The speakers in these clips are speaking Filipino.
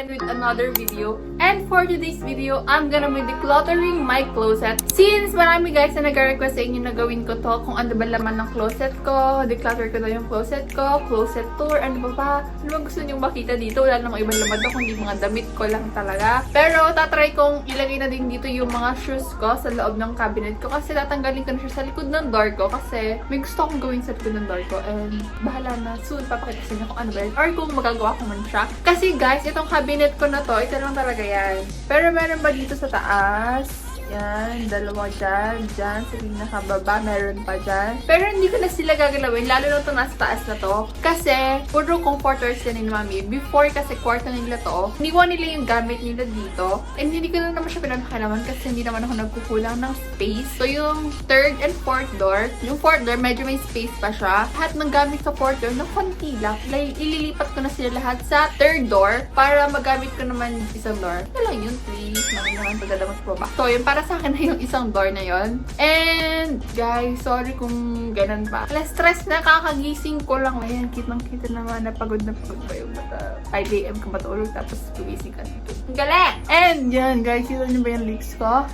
With another video, and for today's video I'm gonna be decluttering my closet. Since marami guys na nag-request sa inyo na gawin ko to, kung ano ba laman ng closet ko, declutter ko na yung closet ko, closet tour, ano ba gusto nyo makita dito. Wala namang ibang laman to, kundi mga damit ko lang talaga. Pero tatry kong ilagay na din dito yung mga shoes ko sa loob ng cabinet ko, kasi tatanggalin ko na siya sa likod ng door ko, kasi may gusto akong gawin sa likod ng door ko, and bahala na, soon papakita sa inyo kung ano ba yun, or kung magagawa ko man siya. Kasi guys, itong cabinet ko na to, ito lang talaga yan. Pero meron ba dito sa taas? Yan, dalawa dyan, sa nakababa, meron pa dyan. Pero hindi ko na sila gagalawin, lalo na ito nasa taas na to. Kasi, puro comforters yan ni Mami. Before kasi kwarto nila to, iniwan nila yung gamit nila dito. And hindi ko na naman siya pinapakalaman kasi hindi naman ako nagkukulang ng space. So, yung third and fourth door, yung fourth door, medyo may space pa siya. Lahat ng gamit sa fourth door, ng konti lang. Like, ililipat ko na sila lahat sa third door para magamit ko naman isang door. Ito lang yun, please. Mami naman pagdadamot po ba? So, yun, para sa akin na yung isang door na yon. And, guys, sorry kung ganun pa. Stress na, kakagising ko lang. Ayan, kitang-kita naman na pagod pa yung mata. 5 AM ka matulog, tapos gumising ka dito. Ang galing! And, yan, guys, kita nyo ba yung lips ko?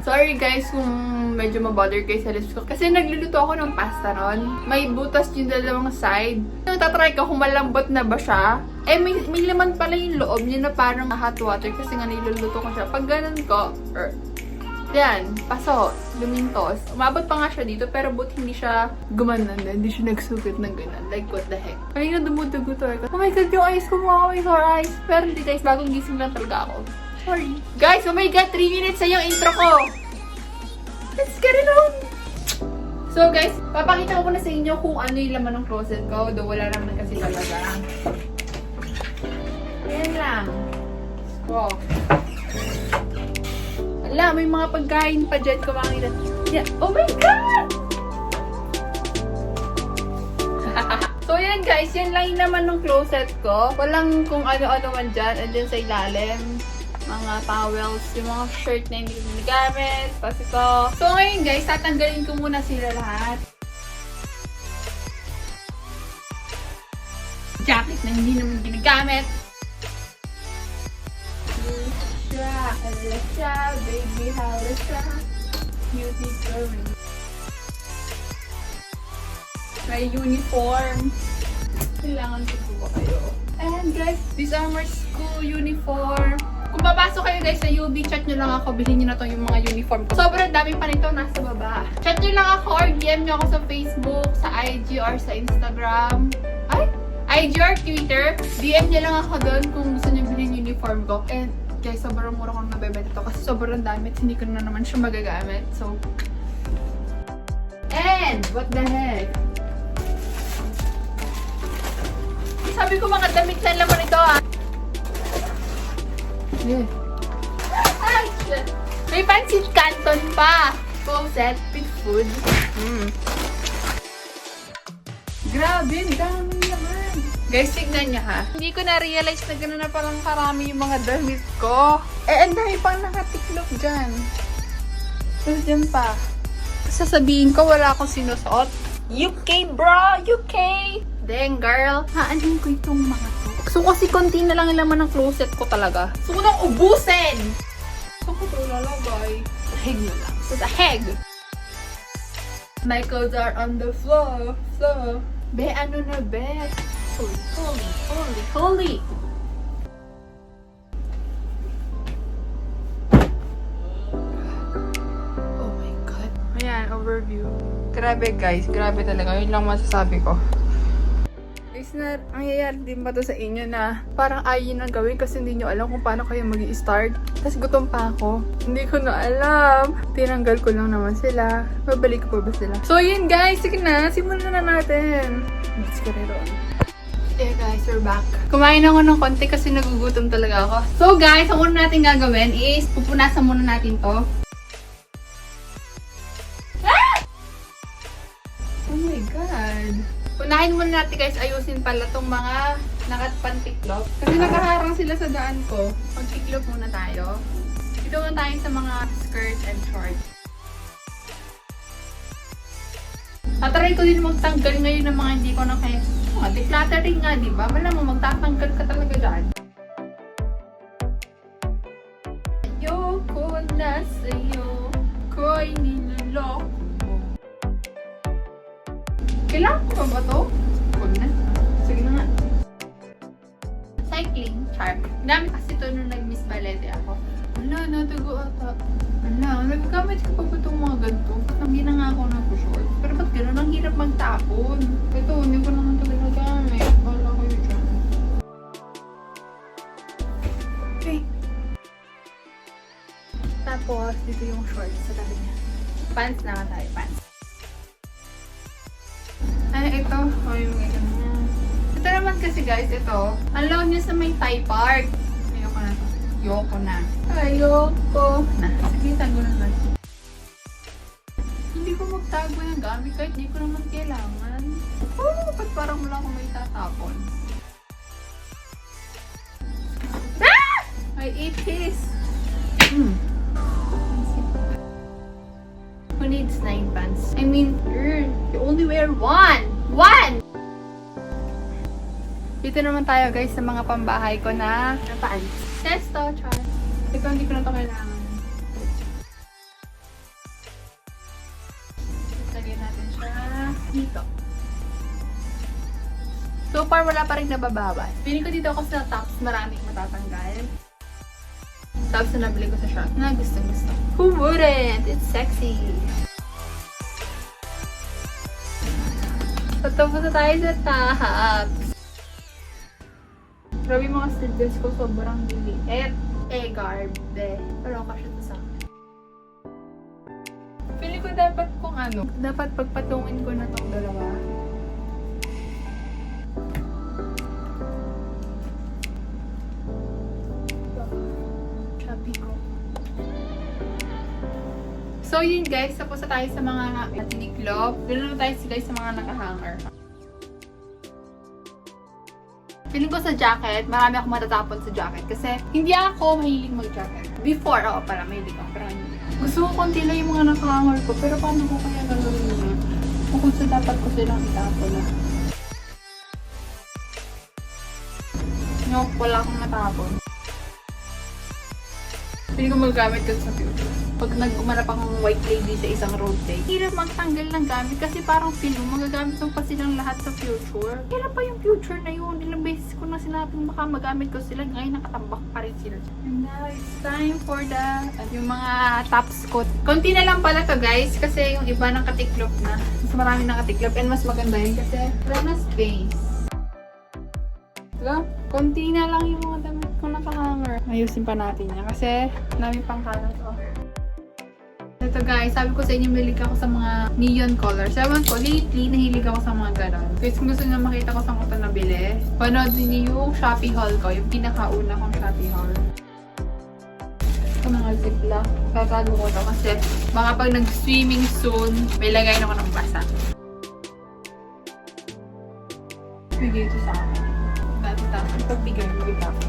Sorry, guys, kung medyo mabother kayo sa lips ko. Kasi nagluluto ako ng pasta nun. May butas yung dalawang side. Tatry ko kung malambot na ba siya. Eh, may laman pala yung loob niya na parang hot water kasi nga niluluto ko siya. Pag ganun ko, yan, paso, lumintos. Umabot pa nga siya dito, pero buti hindi siya gumanan na. Hindi siya nagsugat ng ganun. Like, what the heck? Kanina dumudugo to. Oh my god, yung eyes ko mukha may sore eyes. Pero hindi guys, bagong gising lang talaga ako. Sorry. Guys, oh my god, 3 minutes na yung intro ko. Let's get it on! So guys, papakita ko na sa inyo kung ano yung laman ng closet ko. Though wala naman kasi talaga. Ayan lang. Wow. Ala, may mga pagkain pa dyan ko makikita. Yeah. Oh my God! So yan guys, yan lang yung naman ng closet ko. Walang kung ano-ano man dyan. And then sa ilalim, mga towels, yung mga shirt na hindi ko ginagamit. Tapos ito. So ngayon guys, tatanggalin ko muna sila lahat. Jacket na hindi naman ginagamit. Halasha, baby halasha, beauty girl. May uniform. Kailangan ko po ba kayo? And guys, these are my school uniform. Kung papasok kayo guys sa UB, chat nyo lang ako. Bilhin nyo na to yung mga uniform ko. Sobrang dami pa nito nasa baba. Chat nyo lang ako or DM nyo ako sa Facebook, sa IG or sa Instagram. IG or Twitter. DM nyo lang ako doon kung gusto nyo bilhin yung uniform ko. And guys, sobrang mura kong nabebenta to kasi sobrang dami at hindi ko na naman siya magagamit. So, and, what the heck? Sabi ko mga damit na laman ito ah. Yeah. Ay, shit. May pancit canton pa. Closet with food. Grabe, dami naman. Guys, tignan niya ha. Hindi ko na-realize na gano'n na palang karami yung mga damit ko. Eh, ang dami pang nakatiklop dyan. Tapos dyan pa. Sasabihin ko, wala akong sinusuot. UK bro! UK! Dang girl. Haanin ko itong mga to. So kasi konti na lang yung laman ng closet ko talaga. So ko nang ubusin! So ko ito lalagay. Heg na lang. So the heg! My clothes are on the floor. Floor. Be, ano na be? Holy! Oh my God. Ayan, overview. Grabe guys, grabe talaga. Yun lang masasabi ko. Guys, na nangyayari din ba to sa inyo na parang ayaw nang gawin kasi hindi nyo alam kung paano kayo mag-i-start? Tapos gutom pa ako. Hindi ko na alam. Tinanggal ko lang naman sila. Babalik ko pa ba sila? So yun guys, sige na. Simulan na natin. Let's get it on. Yeah guys, we're back. Kumain ako ng konti kasi nagugutom talaga ako. So guys, ang una natin gagawin is pupunasan muna natin to. Ah! Oh my God. Unahin muna natin guys, ayusin pala tong mga nakatpantiklop. Kasi nakaharang sila sa daan ko. Pagtiklop muna tayo. Dito na tayo sa mga skirt and shorts. Tatry ko din magtanggal ngayon ng mga hindi ko na kaya. Decluttering nga, di ba? Malamang magtatanggal ka talaga dyan. Ayoko na sa'yo, ko'y niloloko mo. Kailangan ko ba to? Huwag na. Sige na nga. Cycling, char. Ginamit kasi ito nung nag-miss balete ako. Wala, natugo ata. Wala, nagagamit ko pa ba itong mga ganito? Ba't hindi na nga ako nag-short? Pero ba't gano'n? Ang hirap magtapon. Ito, hindi ko naman ito ginagamit. Bala ko yun dyan. Okay. Tapos, dito yung shorts sa tabi niya. Pants naman tayo, pants. Ay, ito. Oh, yung ganyan niya. Ito naman kasi guys, ito. Ang law niya sa may Thai park. Ayoko na to. Ayoko na. Ayoko na. Sige, tago na natin. Hindi ko magtago ng gamit kahit hindi ko naman kailangan. Oh, ba't parang wala akong may tatapon? Ah! I ate his. Who needs 9 pants? I mean, girl, you only wear one! One! Dito naman tayo guys sa mga pambahay ko na pants. Testo, char. Ito, hindi ko na ito kailangan. Lagyan natin siya dito. So far, wala pa rin nababawas. Pili ko dito ako sa tops, maraming matatanggal. Tops na nabili ko sa shop na gusto. Who wouldn't? It's sexy. Patapos na tayo sa tops. Grabe yung mga sleeveless ko, sobrang liliit. Garbe. Pero kasya to sa akin. Feeling ko dapat kung ano, dapat pagpatungin ko na tong dalawa. Chubby ko. So yun guys, tapos na tayo sa mga tiniklop. Doon na tayo guys sa mga nakahanger. Feeling ko sa jacket, marami akong matatapon sa jacket kasi hindi ako mahilig mag-jacket. Before, oo pala, mahilig ako. Pero gusto ko konti lang yung mga nakahanger ko. Pero paano ko kaya gagawin nyo? Kung sa dapat ko silang itapon na. No, wala akong natapon. Feeling ko magagamit ko sa future. Pag nag-umarap akong white lady sa isang road day, hirap magtanggal ng gamit kasi parang feeling magagamit mo pa silang lahat sa future. Kailan pa yung future na yun? Ilang beses ko na sinabing baka magamit ko sila, ngayon nakatambak pa rin sila. And now it's time for yung mga tops ko. Konti na lang pala to guys kasi yung iba nakatiklop na. Mas marami nakatiklop and mas maganda yun kasi wala na space. Diba? Konti na lang yung mga damit ko nakahanger. Ayusin pa natin yan kasi namin pang kalat ko. Ito guys, sabi ko sa inyo mahilig ako sa mga neon colors. Ewan ko, lately nahilig ako sa mga ganon. Guys, kung gusto nyo makita ko saan ko ito nabili, panood niyo yung Shopee haul ko, yung pinakauna kong Shopee haul. Ito mga ziplock. Tatago ko ito kasi baka pag nag-swimming soon, may lagayin ako ng basa. Bigay ito sa akin. Dati pagbigay mo ako.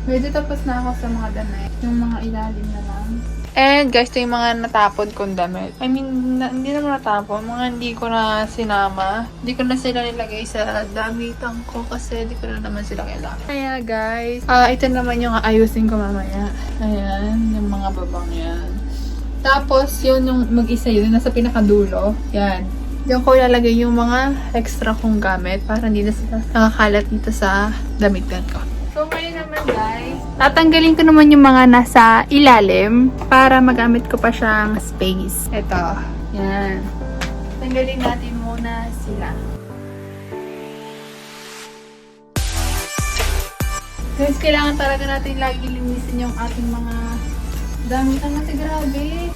Medyo tapos na ako sa mga damit. Yung mga ilalim na lang. And guys, ito yung mga natapon kong damit. I mean, hindi naman natapon. Mga hindi ko na sinama. Hindi ko na sila nilagay sa damitan ko kasi hindi ko na naman sila kailangan. Kaya guys, ito naman yung ayusin ko mamaya. Ayan, yung mga babang yan. Tapos, yun yung mag-isa yun. Nasa pinakadulo. Yan. Diyan ko ilalagay yung mga extra kong gamit para hindi na sila nakakalat dito sa damitan ko. So, ngayon naman guys, tatanggalin ko naman yung mga nasa ilalim para magamit ko pa siyang space. Ito. Yan. Tanggalin natin muna sila. Guys, kailangan talaga natin lagi linisin yung ating mga damitan kasi grabe.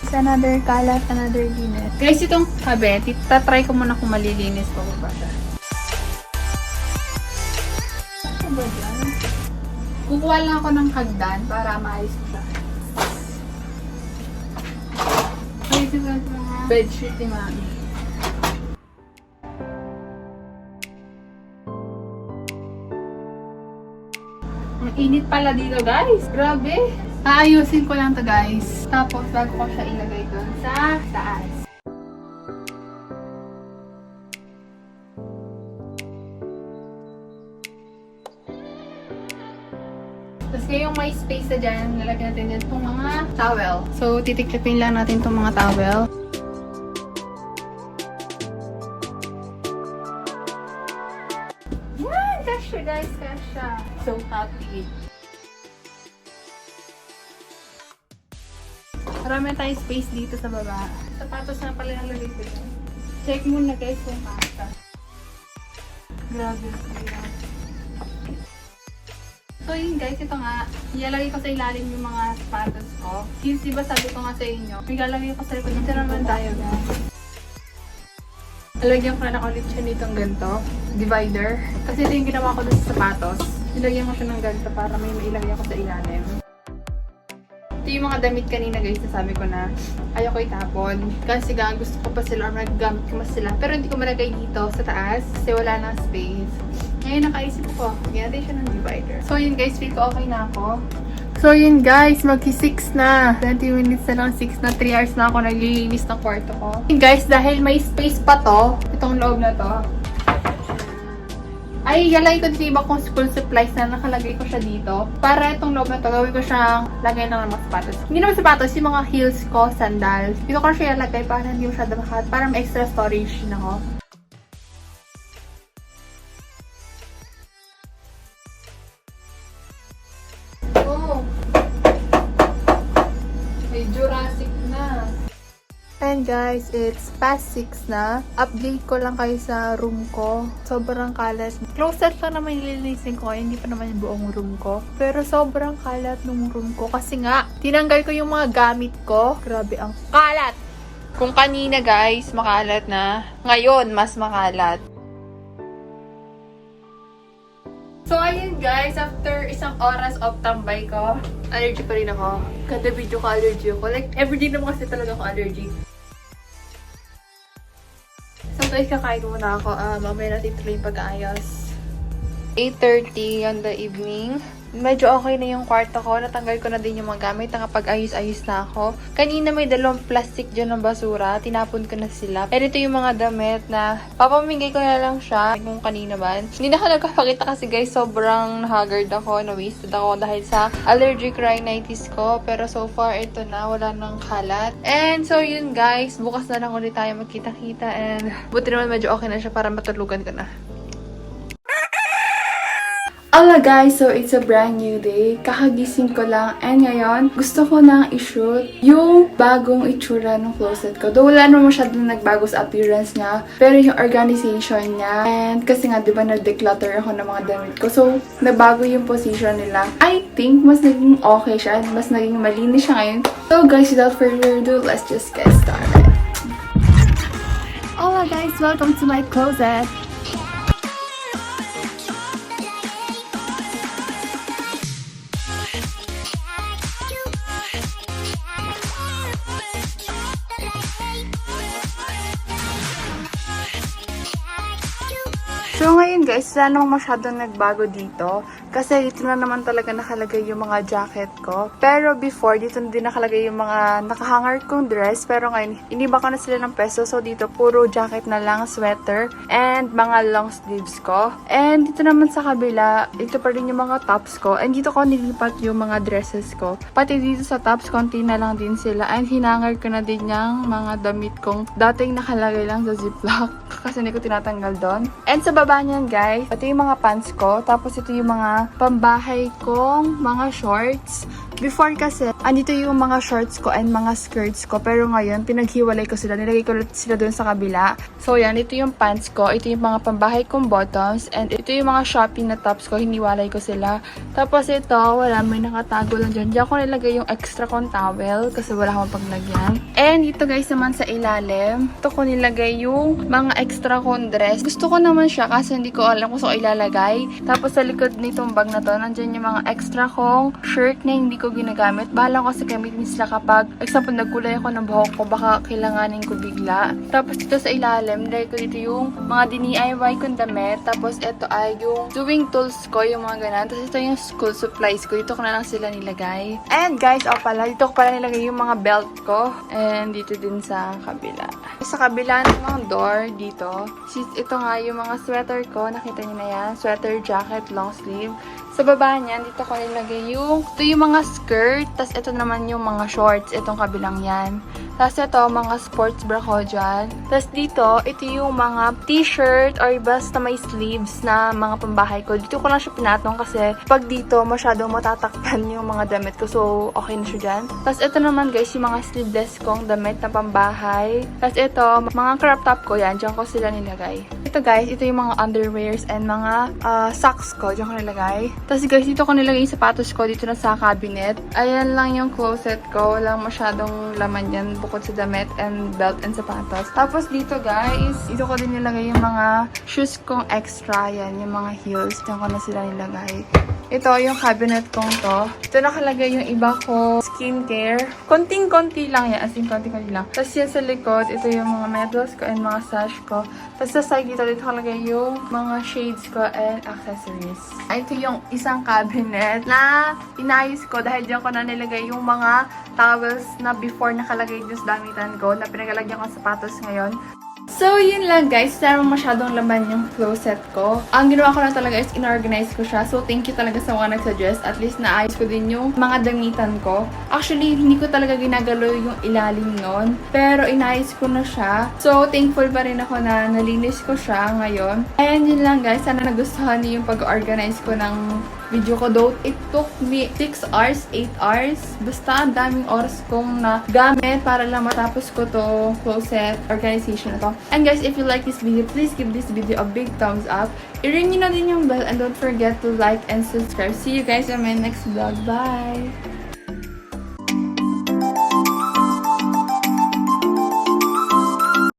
It's another kalat, another linis. Guys, itong kabet, tatry ko muna kung malilinis pa ba siya. Ba dyan? Kukuha lang ako ng hagdan para maayos ko siya. Ay, ito ba mga bedsheet ni Mami? Ang Init pala dito, guys. Grabe. Aayusin ko lang to, guys. Tapos, bago ko siya ilagay doon sa taas. Tapos ngayong may space na dyan, nalagyan natin dyan itong mga towel. So, titiklipin lang natin itong mga towel. Yan! Kasha, guys! Kasha! So happy! Marami tayong space dito sa baba. Sapatos na pala nalagay ko dyan. Check muna, guys, kung kasa. Grabe. So yun guys, ito nga, ilalagay ko sa ilalim yung mga sapatos ko. Since diba sabi ko nga sa inyo, ilalagay ko sa likod. Dito naman tayo guys. Lalagyan ko na ulit siya nitong ganito, divider. Kasi ito yung ginawa ko dun sa sapatos. Nilagyan ko siya ng ganito para may mailagay ko sa ilalim. Ito yung mga damit kanina guys, nasabi ko na ayoko itapon. Kasi gusto ko pa sila or magagamit ko mas sila. Pero hindi ko malagay dito sa taas kasi wala nang space. Ngayon, nakaisip ko, magyan natin siya ng divider. So, yun guys, feel ko okay na ako. So, yun guys, magki-6 na. 20 minutes na lang, 6 na, 3 hours na ako naglilinis ng kwarto ko. Yun guys, dahil may space pa to, itong loob na to, ay, galay ko dito iba kong school supplies na nakalagay ko siya dito. Para itong loob na to, gawin ko siyang lagay lang ng mga sapatos. Hindi naman sapatos, yung mga heels ko, sandals. Dito ko siya ilagay para hindi ko siya dabakat, para may extra storage na ako. Jurassic na. And guys, it's past 6 na. Update ko lang kayo sa room ko. Sobrang kalat. Closet lang naman nililinisin ko. Hindi pa naman yung buong room ko. Pero sobrang kalat nung room ko. Kasi nga, tinanggal ko yung mga gamit ko. Grabe ang kalat! Kung kanina guys, makalat na. Ngayon, mas makalat. So, ayun guys, after isang oras of tambay ko, allergic pa rin ako. Kada video ko, allergy ako. Like, everyday naman kasi talaga ako allergic. So guys, kakain muna ako. Mamaya natin tuloy yung pag-aayos. 8:30 on the evening. Medyo okay na yung kwarto ko. Natanggal ko na din yung mga gamit. Nakapag-ayos-ayos na ako. Kanina may dalawang plastic dyan ng basura. Tinapon ko na sila. And ito yung mga damit na papamigay ko na lang siya. Kung kanina man. Hindi na ako nagpapakita kasi guys, sobrang haggard ako. Na-wasted ako dahil sa allergic rhinitis ko. Pero so far, ito na. Wala nang kalat. And so yun guys, bukas na lang ulit tayo magkita-kita. And buti naman medyo okay na siya para matulugan ko na. Hola guys! So, it's a brand new day. Kakagising ko lang. And ngayon, gusto ko nang i-shoot yung bagong itsura ng closet ko. Though wala naman masyadong nagbago sa appearance niya. Pero yung organization niya. And kasi nga, di ba, nag-declutter ako ng mga damit ko. So, nabago yung position nila. I think, mas naging okay siya. Mas naging malinis siya ngayon. So guys, without further ado, let's just get started. Hola guys! Welcome to my closet. So ngayon guys, wala namang masyadong nagbago dito. Kasi dito na naman talaga nakalagay yung mga jacket ko. Pero before, dito na din nakalagay yung mga nakahanger kong dress. Pero ngayon, iniba ko na sila ng peso. So dito, puro jacket na lang, sweater, and mga long sleeves ko. And dito naman sa kabila, ito pa rin yung mga tops ko. And dito ko nilipat yung mga dresses ko. Pati dito sa tops, konti na lang din sila. And hinanger ko na din yung mga damit kong dating nakalagay lang sa ziplock. Kasi hindi ko tinatanggal doon. And sa baba niyan guys, ito yung mga pants ko. Tapos ito yung mga pambahay kong mga shorts. Before kasi, andito yung mga shorts ko and mga skirts ko. Pero ngayon, pinaghiwalay ko sila. Nilagay ko sila doon sa kabila. So yan, ito yung pants ko. Ito yung mga pambahay kong bottoms. And ito yung mga shopping na tops ko. Hiniwalay ko sila. Tapos ito, wala, may nakatago lang dyan. Diyan ko nilagay yung extra kong towel. Kasi wala akong paglagyan. And ito guys naman sa ilalim. Ito ko nilagay yung mga extra kong dress. Gusto ko naman siya kasi hindi ko alam kung saan ko ilalagay. Tapos sa likod nitong bag na to, nandyan yung mga extra kong shirt na hindi ko ko ginagamit. Bahala ko kasi gamitin sila kapag, example, nagkulay ako ng buhok ko, baka kailanganin ko bigla. Tapos dito sa ilalim, dahil ko dito yung mga DIY kong damit. Tapos ito ay yung doing tools ko, yung mga ganun. Tapos ito yung school supplies ko. Dito ko na lang sila nilagay. And guys, dito ko pala nilagay yung mga belt ko. And dito din sa kabila. Sa kabila ng door, dito, ito nga yung mga sweater ko. Nakita niyo na yan. Sweater, jacket, long sleeve. Sa baba niyan, dito ko nilagay ito yung mga skirt. Tapos ito naman yung mga shorts. Itong kabilang yan. Tapos ito, mga sports bra ko dyan. Tapos dito, ito yung mga t-shirt or basta may sleeves na mga pambahay ko. Dito ko lang siya pinatong kasi pag dito, masyadong matatakpan yung mga damit ko. So, okay na siya dyan. Tapos ito naman guys, yung mga sleeveless kong damit na pambahay. Tapos ito, mga crop top ko yan. Dyan ko sila nilagay. Ito guys, ito yung mga underwears and mga socks ko. Dyan ko nilagay. Tapos guys, dito ko nilagay yung sapatos ko dito na sa cabinet. Ayan lang yung closet ko. Walang masyadong laman yan bukod sa damit and belt and sapatos. Tapos dito guys, dito ko din nilagay yung mga shoes kong extra. Yan, yung mga heels. Diyan ko na sila nilagay. Ito yung cabinet kong to. Ito nakalagay yung iba ko skincare. Konting-konti lang yan. As in, konting-konti lang. Tapos yan sa likod, ito yung mga medals ko and mga sash ko. Tapos sa side dito nakalagay yung mga shades ko and accessories. Ito yung isang cabinet na inayos ko dahil diyan ko na nilagay yung mga towels na before nakalagay dun sa damitan ko na pinagalagyan ko sapatos ngayon. So, yun lang guys. Wala masyadong laman yung closet ko. Ang ginawa ko lang talaga is in-organize ko siya. So, thank you talaga sa mga nag-suggest. At least naayos ko din yung mga damitan ko. Actually, hindi ko talaga ginagalo yung ilalim nun. Pero, inayos ko na siya. So, thankful pa rin ako na nalinis ko siya ngayon. And yun lang guys. Sana nagustuhan niyo yung pag-organize ko ng video ko. Though, it took me 6 hours, 8 hours. Basta, ang daming oras kong nagamit para lang matapos ko to closet organization na to. And guys, if you like this video, please give this video a big thumbs up. I-ring nyo na din yung bell and don't forget to like and subscribe. See you guys on my next vlog. Bye!